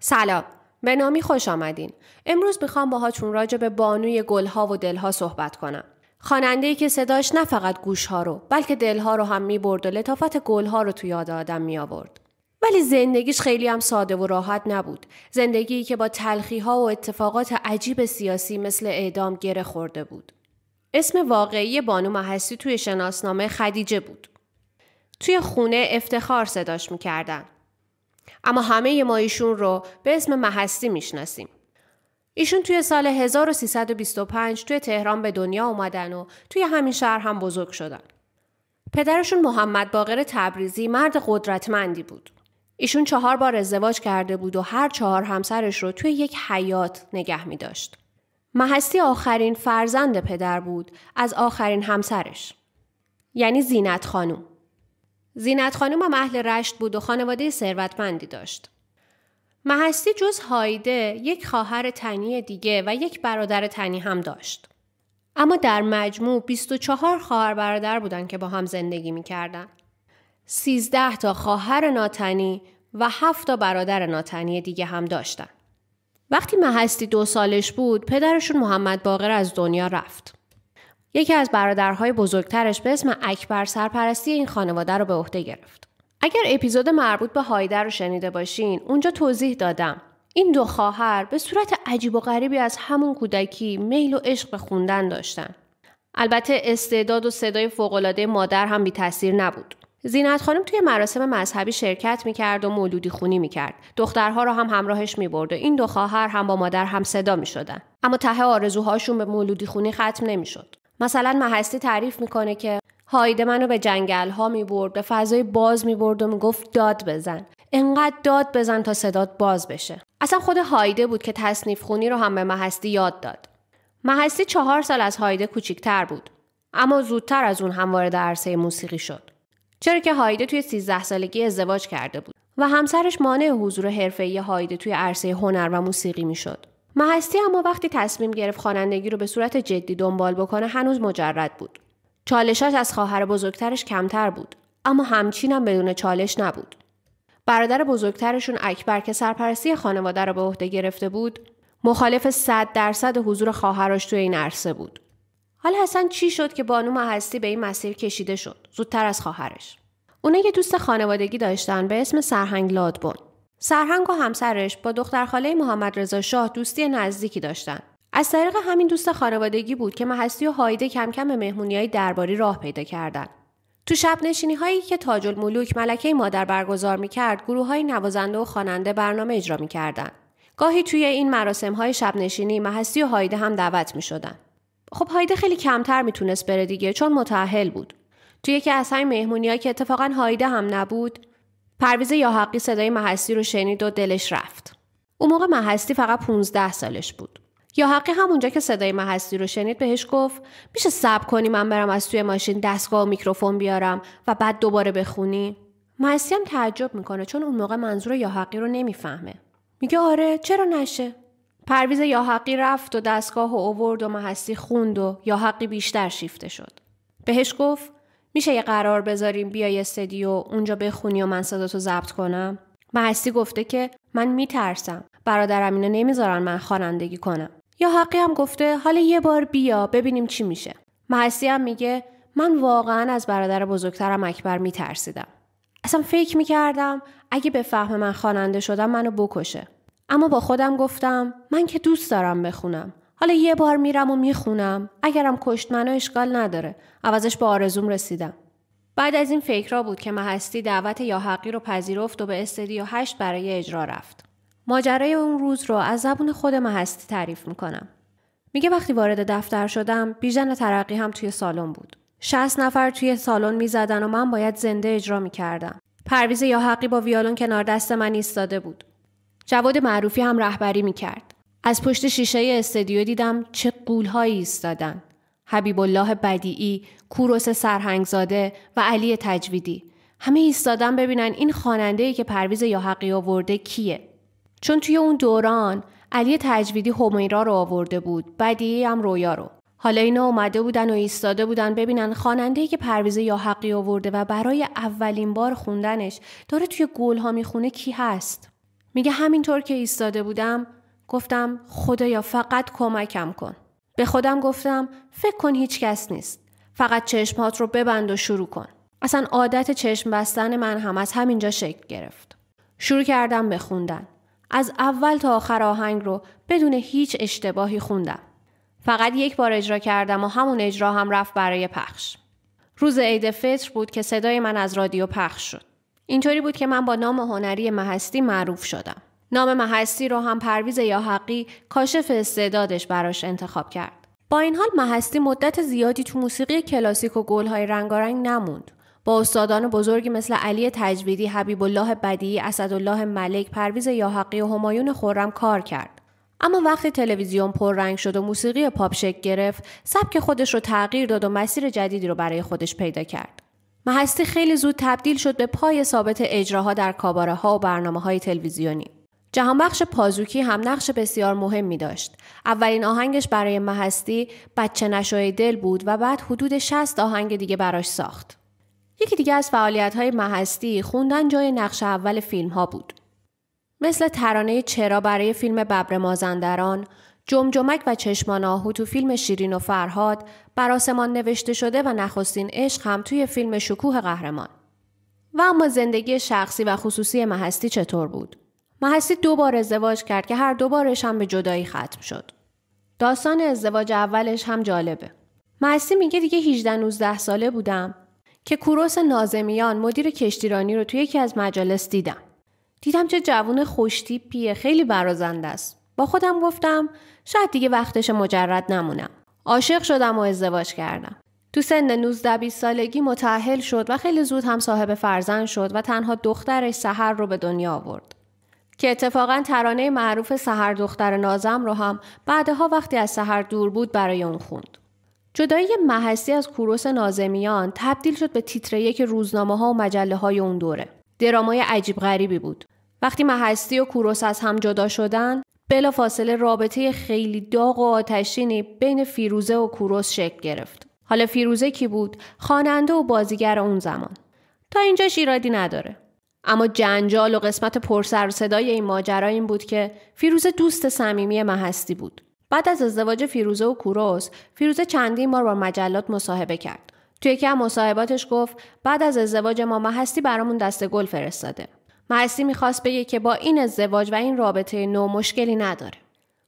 سلام، به نامی خوش آمدین. امروز میخوام باهاتون راجع به بانوی گلها و دلها صحبت کنم. خواننده‌ای که صداش نه فقط گوشها رو بلکه دلها رو هم میبرد و لطافت گلها رو تو یاد آدم میآورد. ولی زندگیش خیلی هم ساده و راحت نبود. زندگیی که با تلخی‌ها و اتفاقات عجیب سیاسی مثل اعدام گره خورده بود. اسم واقعی بانو محسی توی شناسنامه خدیجه بود. توی خونه افتخار صداش میکردن. اما همه ما ایشون رو به اسم محسی میشناسیم. ایشون توی سال 1325 توی تهران به دنیا اومدن و توی همین شهر هم بزرگ شدن. پدرشون محمد باقر تبریزی مرد قدرتمندی بود. ایشون 4 بار ازدواج کرده بود و هر 4 همسرش رو توی یک حیات نگه می داشت. محسی آخرین فرزند پدر بود از آخرین همسرش. یعنی زینت خانوم. زینت خانوم هم اهل رشت بود و خانواده ثروتمندی داشت. محسی جز هایده یک خواهر تنی دیگه و یک برادر تنی هم داشت. اما در مجموع 24 خواهر برادر بودن که با هم زندگی می‌کردن. 13 تا خواهر ناتنی و 7 تا برادر ناتنی دیگه هم داشتن. وقتی محسی 2 سالش بود، پدرشون محمد باقر از دنیا رفت. یکی از برادرهای بزرگترش به اسم اکبر سرپرستی این خانواده رو به عهده گرفت. اگر اپیزود مربوط به هایده رو شنیده باشین، اونجا توضیح دادم. این 2 خواهر به صورت عجیب و غریبی از همون کودکی میل و عشق به خوندن داشتن. البته استعداد و صدای فوق‌العاده مادر هم بی تاثیر نبود. زینت خانم توی مراسم مذهبی شرکت می‌کرد و مولودی خونی می‌کرد. دخترها رو هم همراهش می‌برد و این 2 خواهر هم با مادر هم صدا می‌شدن. اما ته آرزوهاشون به مولودی خونی ختم نمی‌شد. مثلا محسی تعریف می‌کنه که هایده منو به جنگل‌ها می‌برد، به فضای باز می‌برد و میگفت داد بزن. انقدر داد بزن تا صدات باز بشه. اصلا خود هایده بود که تصنیف خونی رو هم به محسی یاد داد. محسی 4 سال از هایده کوچیک‌تر بود، اما زودتر از اون هم وارد عرصه موسیقی شد. چرا که هایده توی 13 سالگی ازدواج کرده بود و همسرش مانع حضور حرفه‌ای هایده توی عرصه هنر و موسیقی میشد. محسی اما وقتی تصمیم گرفت خوانندگی رو به صورت جدی دنبال بکنه هنوز مجرد بود. چالشاش از خواهر بزرگترش کمتر بود، اما همچین هم بدون چالش نبود. برادر بزرگترشون اکبر که سرپرستی خانواده رو به عهده گرفته بود، مخالف 100% حضور خواهرش توی این عرصه بود. حالا اصلا چی شد که بانو محسی به این مسیر کشیده شد زودتر از خواهرش؟ اونا یه دوست خانوادگی داشتن به اسم سرهنگ لادبون. سرهنگ و همسرش با دختر خاله محمد رضا شاه دوستی نزدیکی داشتن. از طریق همین دوست خانوادگی بود که محسی و هایده کم کم به مهمونی‌های درباری راه پیدا کردن. تو شب نشینی‌هایی که تاج الملوک ملکه مادر برگزار می‌کرد، گروه‌های نوازنده و خواننده برنامه اجرا می‌کردن. گاهی توی این مراسم‌های شب نشینی محسی و هایده هم دعوت می‌شدن. خب هایده خیلی کمتر میتونست بره دیگه چون متأهل بود. توی یکی از همین مهمونی‌ها که اتفاقاً هایده هم نبود، پرویز یاحقی صدای محسی رو شنید و دلش رفت. اون موقع محسی فقط 15 سالش بود. یاحقی همونجا که صدای محسی رو شنید بهش گفت میشه صبر کنی من برم از توی ماشین دستگاه و میکروفون بیارم و بعد دوباره بخونی؟ محسی هم تعجب میکنه چون اون موقع منظور یاحقی رو نمیفهمه. میگه آره چرا نشه؟ پرویز یاحقی رفت و دستگاه رو آورد و محسی خوند و یاحقی بیشتر شیفته شد. بهش گفت میشه یه قرار بذاریم بیای استودیو اونجا بخونی و من صداتو ضبط کنم؟ محسی گفته که من میترسم. برادرم اینو نمیذارن من خوانندگی کنم. یاحقی هم گفته حالا یه بار بیا ببینیم چی میشه. محسی هم میگه من واقعا از برادر بزرگترم اکبر میترسیدم. اصلا فکر میکردم اگه بفهمه من خواننده شدم منو بکشه. اما با خودم گفتم من که دوست دارم بخونم. حالا یه بار میرم و میخونم. اگرم کشت منو اشکال نداره. عوضش به آرزوم رسیدم. بعد از این فکرها بود که محسی دعوت یاحقی رو پذیرفت و به استودیو 8 برای اجرا رفت. ماجرای اون روز رو از زبون خود محسی تعریف میکنم. میگه وقتی وارد دفتر شدم بیژن ترقی هم توی سالن بود. 60 نفر توی سالن میزدن و من باید زنده اجرا میکردم. پرویز یاحقی با ویولون کنار دست من ایستاده بود. جواد معروفی هم رهبری میکرد. از پشت شیشه استودیو دیدم چه غول‌هایی ایستادن. حبیب الله بدیعی، کوروش سرهنگزاده و علی تجویدی. همه ایستادن ببینن این خواننده‌ای که پرویز یاحقی آورده کیه. چون توی اون دوران علی تجویدی همیرا رو آورده بود، بدیعی هم رویا رو. حالا اینا اومده بودن و ایستاده بودن ببینن خواننده‌ای که پرویز یاحقی آورده و برای اولین بار خوندنش داره توی گل‌ها میخونه کی هست. میگه همینطور که ایستاده بودم گفتم خدایا فقط کمکم کن. به خودم گفتم فکر کن هیچ کس نیست. فقط چشمات رو ببند و شروع کن. اصلا عادت چشم بستن من هم از همینجا شکل گرفت. شروع کردم به خوندن. از اول تا آخر آهنگ رو بدون هیچ اشتباهی خوندم. فقط یک بار اجرا کردم و همون اجرا هم رفت برای پخش. روز عید فطر بود که صدای من از رادیو پخش شد. اینطوری بود که من با نام هنری مهستی معروف شدم. نام مهستی رو هم پرویز یاحقی کاشف استعدادش براش انتخاب کرد. با این حال مهستی مدت زیادی تو موسیقی کلاسیک و گل‌های رنگارنگ نموند. با استادان بزرگی مثل علی تجویدی، حبیب الله بدیعی، اسدالله ملک، پرویز یاحقی و همایون خرم کار کرد. اما وقتی تلویزیون پررنگ شد و موسیقی پاپ شکل گرفت، سبک خودش رو تغییر داد و مسیر جدیدی رو برای خودش پیدا کرد. مهستی خیلی زود تبدیل شد به پای ثابت اجراها در کاباره‌ها و برنامه‌های تلویزیونی. جهانبخش پازوکی هم نقش بسیار مهمی داشت. اولین آهنگش برای مهستی بچه نشوی دل بود و بعد حدود 60 آهنگ دیگه براش ساخت. یکی دیگه از فعالیت‌های مهستی خوندن جای نقش اول فیلم‌ها بود. مثل ترانه چرا برای فیلم ببر مازندران، جمجمک و چشمان آهو تو فیلم شیرین و فرهاد، بر آسمان نوشته شده و نخستین عشق هم توی فیلم شکوه قهرمان. و اما زندگی شخصی و خصوصی مهستی چطور بود؟ مهستی 2 بار ازدواج کرد که هر 2 بارش هم به جدایی ختم شد. داستان ازدواج اولش هم جالبه. مهستی میگه دیگه 18-19 ساله بودم که کوروش ناظمیان مدیر کشتیرانی رو توی یکی از مجالس دیدم چه جوون خوشتیپیه، خیلی برازنده است. با خودم گفتم شاید دیگه وقتش مجرد نمونم. عاشق شدم و ازدواج کردم. تو سن 19-20 سالگی متأهل شد و خیلی زود هم صاحب فرزند شد و تنها دخترش سحر رو به دنیا آورد. که اتفاقا ترانه معروف سحر دختر نازم رو هم بعدها وقتی از سحر دور بود برای اون خوند. جدایی مهستی از کوروش ناظمیان تبدیل شد به تیتر 1 روزنامه‌ها و مجله‌های اون دوره. درامای عجیب غریبی بود. وقتی مهستی و کوروش از هم جدا شدن، بلافاصله رابطه خیلی داغ و آتشینی بین فیروزه و کوروش شکل گرفت. حالا فیروزه کی بود؟ خواننده و بازیگر اون زمان. تا اینجاش ایرادی نداره. اما جنجال و قسمت پرسر و صدای این ماجرا این بود که فیروزه دوست صمیمی مهستی بود. بعد از ازدواج فیروزه و کوروش، فیروزه چندین بار با مجلات مصاحبه کرد. توی یکی از مصاحباتش گفت بعد از ازدواج ما مهستی برامون دسته گل فرستاده. مهستی میخواست بگه که با این ازدواج و این رابطه نو مشکلی نداره.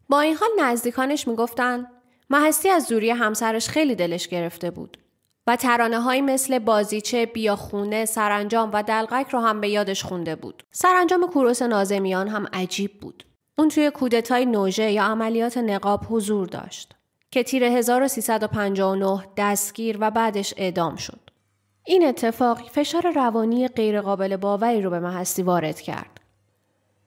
با این حال نزدیکانش میگفتن مهستی از دوری همسرش خیلی دلش گرفته بود و ترانه‌هایی مثل بازیچه، بیاخونه، سرانجام و دلقک رو هم به یادش خونده بود. سرانجام کوروش ناظمیان هم عجیب بود. اون توی کودتای نوژه یا عملیات نقاب حضور داشت که تیر 1359 دستگیر و بعدش اعدام شد. این اتفاق فشار روانی غیرقابل باوری رو به مهستی وارد کرد.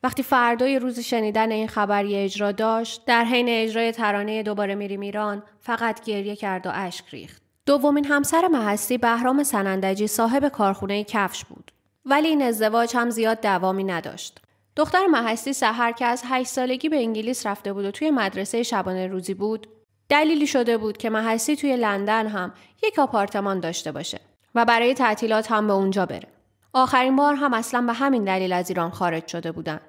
وقتی فردای روز شنیدن این خبر یه اجرا داشت، در حین اجرای ترانه دوباره میریم ایران فقط گریه کرد و اشک ریخت. دومین همسر مهستی بهرام سنندجی صاحب کارخونه کفش بود. ولی این ازدواج هم زیاد دوامی نداشت. دختر مهستی سحر که از 8 سالگی به انگلیس رفته بود و توی مدرسه شبانه روزی بود، دلیلی شده بود که مهستی توی لندن هم یک آپارتمان داشته باشه و برای تعطیلات هم به اونجا بره. آخرین بار هم اصلا به همین دلیل از ایران خارج شده بودن.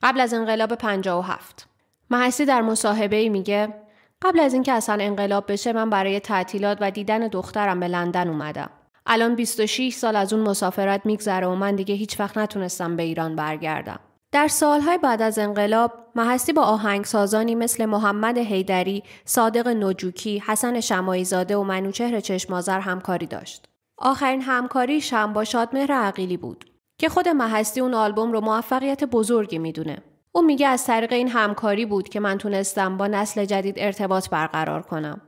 قبل از انقلاب 57. مهستی در مصاحبه‌ای میگه قبل از اینکه اصلا انقلاب بشه من برای تعطیلات و دیدن دخترم به لندن اومدم. الان 26 سال از اون مسافرت میگذره و من دیگه هیچ وقت نتونستم به ایران برگردم. در سالهای بعد از انقلاب مهستی با آهنگسازانی مثل محمد حیدری، صادق نجوکی، حسن شماعی زاده و منوچهر چشم‌آذر همکاری داشت. آخرین همکاریش هم با شادمهر عقیلی بود که خود مهستی اون آلبوم رو موفقیت بزرگی میدونه. اون میگه از طریق این همکاری بود که من تونستم با نسل جدید ارتباط برقرار کنم.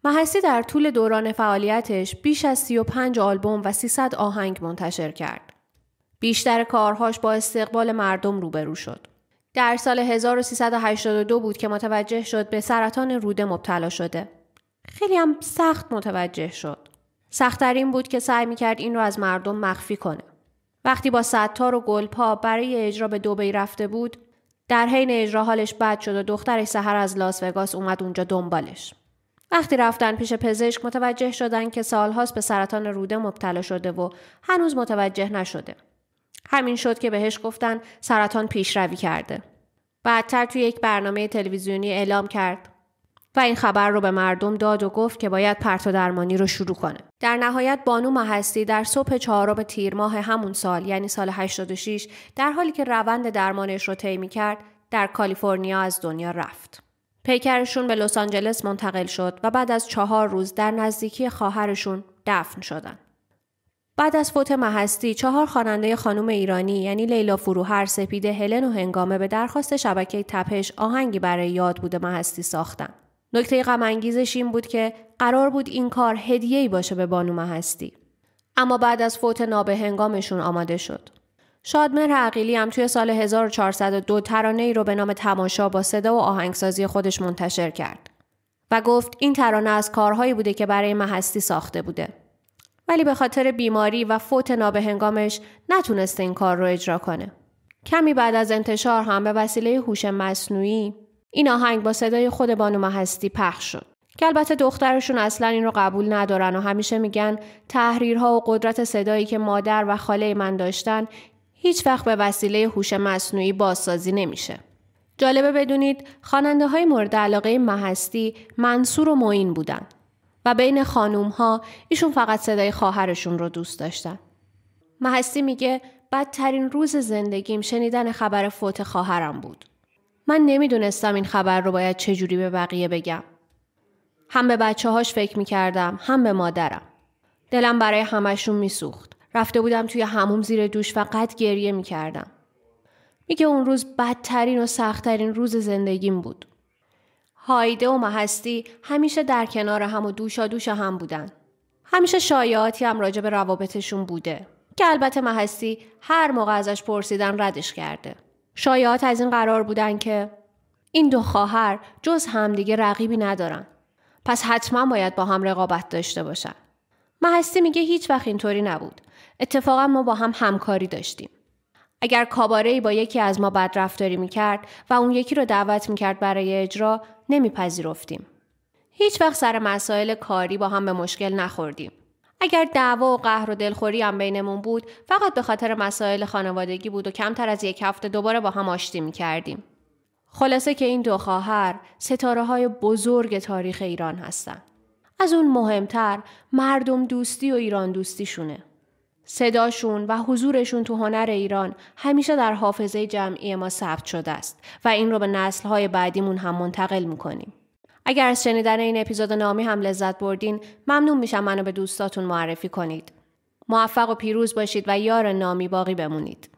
مهستی در طول دوران فعالیتش بیش از 35 آلبوم و 300 آهنگ منتشر کرد. بیشتر کارهاش با استقبال مردم روبرو شد. در سال 1382 بود که متوجه شد به سرطان روده مبتلا شده. خیلی هم سخت متوجه شد. سخت‌ترین بود که سعی می‌کرد این رو از مردم مخفی کنه. وقتی با ستار و گلپا برای اجرا به دبی رفته بود، در حین اجرا حالش بد شد و دخترش سحر از لاس وگاس اومد اونجا دنبالش. وقتی رفتن پیش پزشک متوجه شدن که سالهاست به سرطان روده مبتلا شده و هنوز متوجه نشده. همین شد که بهش گفتن سرطان پیشروی کرده. بعدتر توی یک برنامه تلویزیونی اعلام کرد و این خبر رو به مردم داد و گفت که باید پرتو درمانی رو شروع کنه. در نهایت بانو مهستی در صبح 4 تیر ماه همون سال، یعنی سال 86، در حالی که روند درمانش رو طی می‌کرد، در کالیفرنیا از دنیا رفت. پیکرشون به لس آنجلس منتقل شد و بعد از 4 روز در نزدیکی خواهرشون دفن شدن. بعد از فوت مهستی 4 خواننده خانم ایرانی یعنی لیلا فروهر، سپیده، هلن و هنگامه به درخواست شبکه تپش آهنگی برای یاد بود مهستی ساختن. نکته غم انگیزش این بود که قرار بود این کار هدیه‌ای باشه به بانو مهستی. اما بعد از فوت نابهنگامشون آماده شد. شادمهر عقیلی هم توی سال 1402 ترانه‌ای رو به نام تماشا با صدا و آهنگسازی خودش منتشر کرد و گفت این ترانه از کارهایی بوده که برای مهستی ساخته بوده. ولی به خاطر بیماری و فوت نابهنگامش نتونسته این کار رو اجرا کنه. کمی بعد از انتشار هم به وسیله هوش مصنوعی این آهنگ با صدای خود بانو مهستی پخش شد. که البته دخترشون اصلا این رو قبول ندارن و همیشه میگن تحریرها و قدرت صدایی که مادر و خاله من داشتن هیچ وقت به وسیله هوش مصنوعی بازسازی نمیشه. جالبه بدونید خواننده‌های مورد علاقه مهستی منصور و معین بودن و بین خانوم‌ها ایشون فقط صدای خواهرشون رو دوست داشتن. مهستی میگه بدترین روز زندگیم شنیدن خبر فوت خواهرم بود. من نمیدونستم این خبر رو باید چجوری به بقیه بگم. هم به بچه‌هاش فکر میکردم، هم به مادرم. دلم برای همشون میسوخت. رفته بودم توی حموم زیر دوش فقط گریه میکردم. میگه اون روز بدترین و سختترین روز زندگیم بود. هایده و مهستی همیشه در کنار هم و دوشا دوش هم بودن. همیشه شایعاتی هم راجع به روابطشون بوده که البته مهستی هر موقع ازش پرسیدن ردش کرده. شایعات از این قرار بودن که این دو خواهر جز همدیگه رقیبی ندارن. پس حتما باید با هم رقابت داشته باشن. مهستی میگه هیچ وقت اینطوری نبود. اتفاقا ما با هم همکاری داشتیم. اگر کاباره‌ای با یکی از ما بدرفتاری میکرد و اون یکی رو دعوت میکرد برای اجرا نمیپذیرفتیم. هیچ وقت سر مسائل کاری با هم به مشکل نخوردیم. اگر دعوا و قهر و دلخوری هم بینمون بود فقط به خاطر مسائل خانوادگی بود و کمتر از 1 هفته دوباره با هم آشتی میکردیم. خلاصه که این دو خواهر ستاره‌های بزرگ تاریخ ایران هستن. از اون مهمتر مردم دوستی و ایران دوستیشونه. صداشون و حضورشون تو هنر ایران همیشه در حافظه جمعی ما ثبت شده است و این رو به نسل‌های بعدیمون هم منتقل می‌کنیم. اگر از شنیدن این اپیزود نامی هم لذت بردین، ممنون میشم منو به دوستاتون معرفی کنید. موفق و پیروز باشید و یار نامی باقی بمونید.